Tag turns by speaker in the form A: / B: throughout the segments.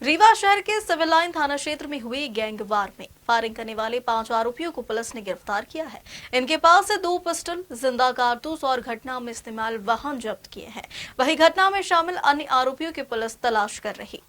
A: रीवा शहर के civil line थाना क्षेत्र में हुई गैंगवार में फायरिंग करने वाले 5 आरोपियों को पुलिस ने गिरफ्तार किया है। इनके पास से 2 पिस्टल, जिंदा कारतूस और घटना में इस्तेमाल वाहन जब्त किए हैं। वहीं घटना में शामिल अन्य आरोपियों की पुलिस तलाश कर रही।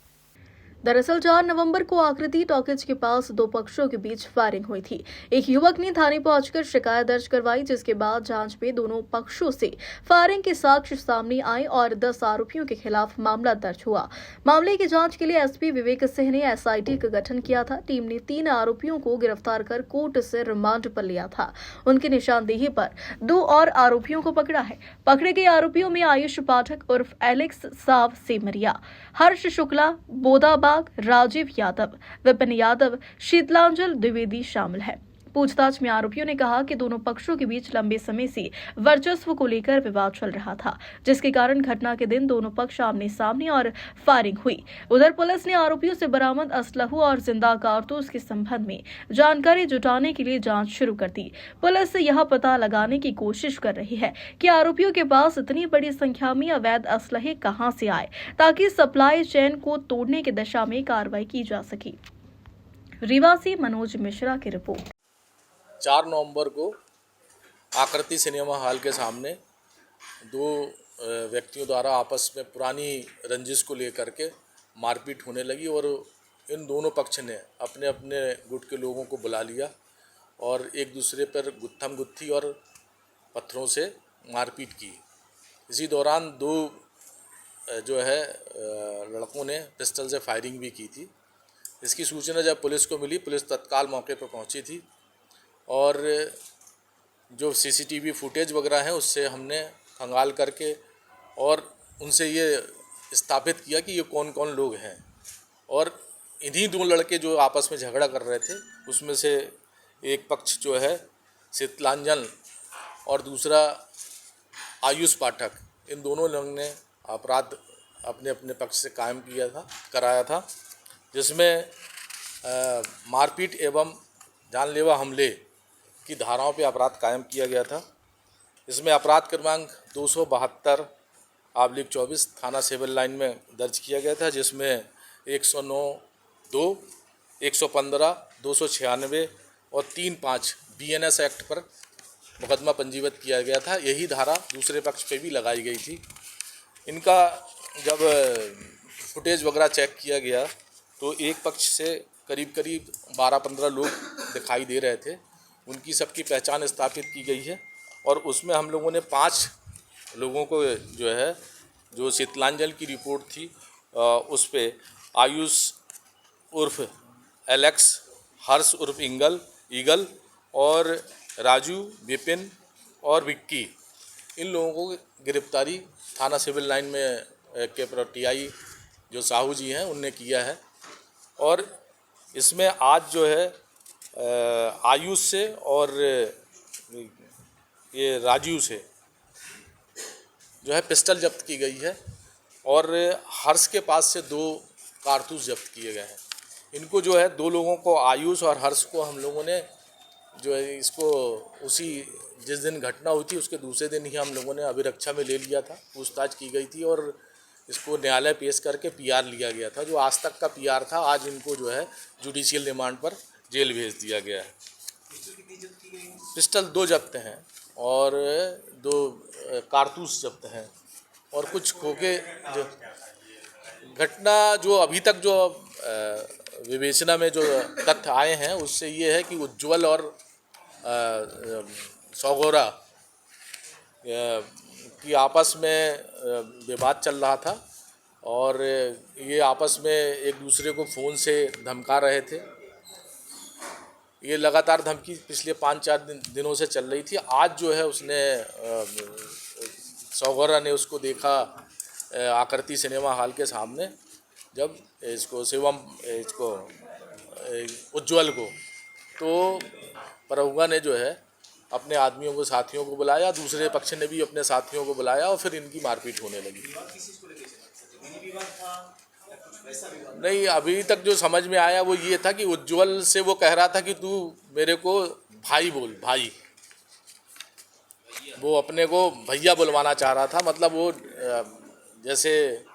A: दरअसल 4 नवंबर को आकृति टॉकीज के पास 2 पक्षों के बीच फायरिंग हुई थी। एक युवक ने थाने पहुंचकर शिकायत दर्ज करवाई, जिसके बाद जांच में दोनों पक्षों से फायरिंग के साक्ष्य सामने आए और 10 आरोपियों के खिलाफ मामला दर्ज हुआ। मामले की जांच के लिए एसपी विवेक सिंह ने एसआईटी का गठन किया था। टीम ने 3 आरोपियों को गिरफ्तार कर कोर्ट से रिमांड पर लिया था। उनकी निशानदेही पर 2 और आरोपियों को पकड़ा है। पकड़े गए आरोपियों में आयुष पाठक उर्फ एलेक्स साव सेमरिया, हर्ष शुक्ला, बोदाबाग, राजीव यादव, विपिन यादव, शीतलांजल द्विवेदी शामिल है। पूछताछ में आरोपियों ने कहा कि दोनों पक्षों के बीच लंबे समय से वर्चस्व को लेकर विवाद चल रहा था, जिसके कारण घटना के दिन दोनों पक्ष आमने सामने और फायरिंग हुई। उधर पुलिस ने आरोपियों से बरामद असलहू और जिंदा कारतूस के संबंध में जानकारी जुटाने के लिए जांच शुरू कर दी। पुलिस यह पता लगाने की कोशिश कर रही है कि आरोपियों के पास इतनी बड़ी संख्या में अवैध असलहे कहां से आए, ताकि सप्लाई चेन को तोड़ने की दिशा में कार्रवाई की जा सके। रीवा से मनोज मिश्रा की रिपोर्ट।
B: 4 नवंबर को आकृति सिनेमा हॉल के सामने 2 व्यक्तियों द्वारा आपस में पुरानी रंजिश को लेकर के मारपीट होने लगी और इन दोनों पक्ष ने अपने अपने गुट के लोगों को बुला लिया और एक दूसरे पर गुत्थम गुत्थी और पत्थरों से मारपीट की। इसी दौरान 2 जो है लड़कों ने पिस्टल से फायरिंग भी की थी। इसकी सूचना जब पुलिस को मिली, पुलिस तत्काल मौके पर पहुंची थी और जो सीसीटीवी फुटेज वगैरह है उससे हमने खंगाल करके और उनसे ये स्थापित किया कि ये कौन कौन लोग हैं। और इन्हीं 2 लड़के जो आपस में झगड़ा कर रहे थे उसमें से एक पक्ष जो है शीतलांजल और दूसरा आयुष पाठक, इन दोनों लोगों ने अपराध अपने अपने पक्ष से कायम कराया था, जिसमें मारपीट एवं जानलेवा हमले की धाराओं पे अपराध कायम किया गया था। इसमें अपराध क्रमांक 272/24 थाना सिविल लाइन में दर्ज किया गया था, जिसमें 109(2), 115, 296 और 3(5) BNS एक्ट पर मुकदमा पंजीबद्ध किया गया था। यही धारा दूसरे पक्ष पे भी लगाई गई थी। इनका जब फुटेज वगैरह चेक किया गया तो एक पक्ष से करीब 12-15 लोग दिखाई दे रहे थे। उनकी सबकी पहचान स्थापित की गई है और उसमें हम लोगों ने 5 लोगों को जो है, जो शीतलांजल की रिपोर्ट थी उस पे आयुष उर्फ एलेक्स, हर्ष उर्फ ईगल और राजू, विपिन और विक्की, इन लोगों को गिरफ्तारी थाना सिविल लाइन में के टीआई जो साहू जी हैं उनने किया है। और इसमें आज जो है आयुष से और ये राजीव से जो है पिस्टल जब्त की गई है और हर्ष के पास से 2 कारतूस जब्त किए गए हैं। इनको जो है 2 लोगों को, आयुष और हर्ष को, हम लोगों ने जो है इसको उसी जिस दिन घटना हुई थी उसके दूसरे दिन ही हम लोगों ने अभिरक्षा में ले लिया था। पूछताछ की गई थी और इसको न्यायालय पेश करके पीआर लिया गया था। जो आज तक का पीआर था, आज इनको जो है जुडिशियल रिमांड पर जेल भेज दिया गया है। पिस्टल 2 जब्त हैं और 2 कारतूस जब्त हैं और कुछ खोखे। जो घटना जो अभी तक जो विवेचना में जो तथ्य आए हैं उससे ये है कि उज्ज्वल और सौगौरा की आपस में विवाद चल रहा था और ये आपस में एक दूसरे को फ़ोन से धमका रहे थे। ये लगातार धमकी पिछले 5-4 दिनों से चल रही थी। आज जो है उसने सौगौरा ने उसको देखा आकृति सिनेमा हॉल के सामने, जब इसको उज्ज्वल को, तो परहुआ ने जो है अपने आदमियों को, साथियों को बुलाया, दूसरे पक्ष ने भी अपने साथियों को बुलाया और फिर इनकी मारपीट होने लगी। नहीं, अभी तक जो समझ में आया वो ये था कि उज्ज्वल से वो कह रहा था कि तू मेरे को भाई बोल, भाई। वो अपने को भैया बुलवाना चाह रहा था। मतलब वो जैसे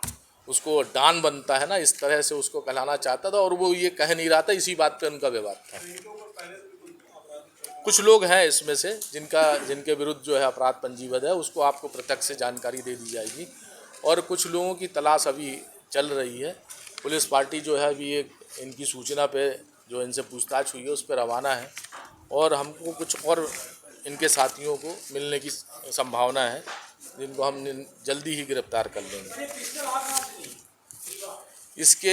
B: उसको डॉन बनता है ना, इस तरह से उसको कहलाना चाहता था और वो ये कह नहीं रहा था, इसी बात पे उनका विवाद था। कुछ लोग हैं इसमें से जिनके विरुद्ध जो है अपराध पंजीबद्ध है, उसको आपको प्रत्यक्ष से जानकारी दे दी जाएगी और कुछ लोगों की तलाश अभी चल रही है। पुलिस पार्टी जो है अभी एक इनकी सूचना पे जो इनसे पूछताछ हुई है उस पर रवाना है और हमको कुछ और इनके साथियों को मिलने की संभावना है, जिनको हम जल्दी ही गिरफ्तार कर लेंगे। इसके